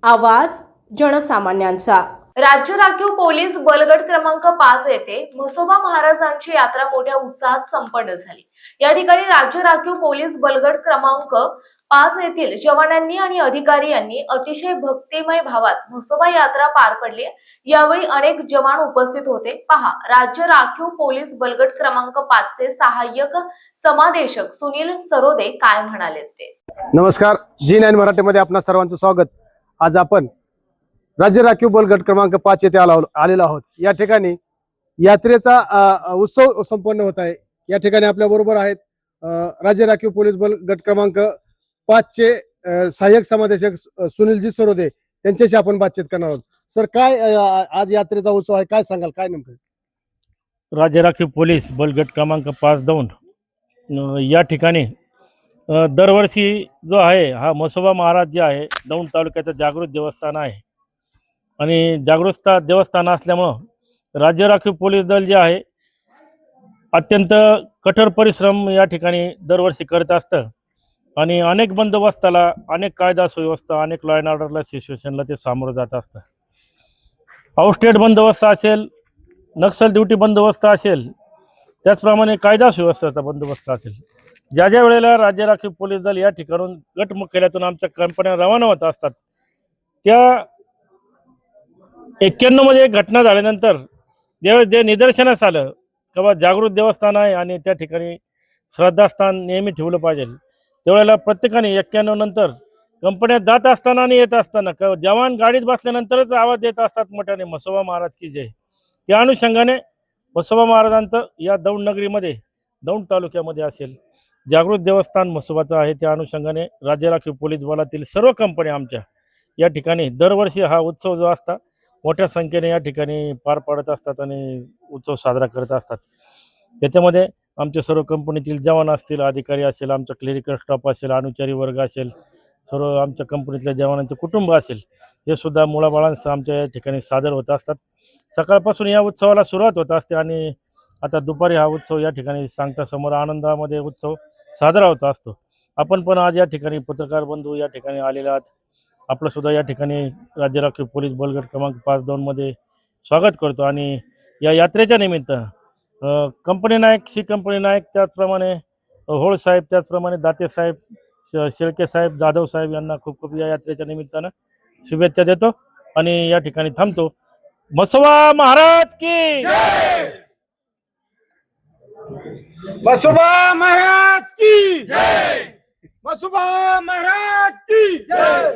आवाज जनसामान्यांचा। राज्य राखीव पोलीस बलगट क्रमांक 5 येथे म्हसोबा महाराजांची यात्रा मोठ्या उत्साहात संपन्न झाली। या ठिकाणी राज्य राखीव पोलीस बलगट क्रमांक 5 येथील जवानांनी आणि अधिकारी यांनी अतिशय भक्तिमय भावात म्हसोबा यात्रा पार पडली। यावेळी अनेक जवान उपस्थित होते। पहा राज्य राखीव पोलीस बलगट क्रमांक 5 चे सहाय्यक समादेशक सुनील सरोदे काय म्हणाले ते। नमस्कार, G9 मराठीमध्ये आपणा सर्वांचं स्वागत। आज आपण राज्य राखीव बलगट क्रमांक 5 येथे आलेलो आहोत। या ठिकाणी यात्रेचा उत्सव संपन्न होत आहे। या ठिकाणी आपल्या बरोबर आहेत राज्य राखीव पोलीस बलगट क्रमांक 5 चे सहाय्यक समादेशक सुनीलजी सरोदे, त्यांच्याशी आपण बातचीत करणार आहोत। सर, काय आज यात्रेचा उत्सव आहे, काय सांगाल, काय नेमकं? राज्य राखीव पोलीस बलगट क्रमांक 5 दौंड या ठिकाणी दरवर्षी जो आहे हा म्हसोबा महाराज जे आहे दौंड तालुक्याचं जागृत देवस्थान आहे आणि जागृत देवस्थान असल्यामुळं राज्य राखीव पोलीस दल जे आहे अत्यंत कठोर परिश्रम या ठिकाणी दरवर्षी करत असतं आणि अनेक बंदोबस्ताला, अनेक कायदा सुव्यवस्था, अनेक लॉ अँड ऑर्डरला सिच्युएशनला ते सामोरं जात असतं। आउटस्टेट बंदोबस्त असेल, नक्सल ड्युटी बंदोबस्त असेल, त्याचप्रमाणे कायदा सुव्यवस्थेचा बंदोबस्त असेल। ज्या ज्या वेळेला राज्य राखीव पोलीस दल या ठिकाणून गट मुख्यालयातून आमच्या कंपन्या रवाना होत असतात, त्या 91 मध्ये एक घटना झाल्यानंतर ज्यावेळेस जे निदर्शनास आलं किंवा जागृत देवस्थान आहे आणि त्या ठिकाणी श्रद्धास्थान नेहमी ठेवलं पाहिजे, त्यावेळेला प्रत्येकाने 91 नंतर कंपन्यात जात असताना आणि येत असताना जवान गाडीत बसल्यानंतरच आवाज देत असतात मोठ्याने, म्हसोबा महाराज की जय। त्या अनुषंगाने म्हसोबा महाराजांचं या दौंड नगरीमध्ये, दौंड तालुक्यामध्ये असेल जागृत देवस्थान म्हसोबाचं आहे। त्या अनुषंगाने राज्य राखीव पोलीस बलातील सर्व कंपन्या आमच्या या ठिकाणी दरवर्षी हा उत्सव जो असता मोठ्या संख्येने या ठिकाणी पार पाडत असतात आणि उत्सव साजरा करत असतात। त्याच्यामध्ये आमचे सर्व कंपनीतील जवान असतील, अधिकारी असेल, आमचा क्लिनिकल स्टाफ असेल, अनुचारी वर्ग असेल, सर्व आमच्या कंपनीतल्या जवानांचे कुटुंब असेल, हे सुद्धा मुलाबाळांसह आमच्या या ठिकाणी सादर होत असतात। सकाळपासून या उत्सवाला सुरुवात होत असते आणि आता दुपारी हा उत्सव या ठिकाणी सांगता समोर आनंदामध्ये उत्सव साजरा होत असतो। आपण पण आज या ठिकाणी पत्रकार बंधू या ठिकाणी आलेले आहात। आपलं सुद्धा या ठिकाणी राज्य राखीव पोलीस बलगट क्रमांक 5 दौंड मध्ये स्वागत करतो आणि या यात्रेच्या निमित्त कंपनी नायक, सी कंपनी नायक, त्याचप्रमाणे होळ साहेब, त्याचप्रमाणे दाते साहेब, शेळके साहेब, जाधव साहेब यांना खूप खूप या यात्रेच्या निमित्तानं शुभेच्छा देतो आणि या ठिकाणी थांबतो। म्हसोबा महाराज की जय! म्हसोबा महाराज की जय! म्हसोबा महाराज की जय!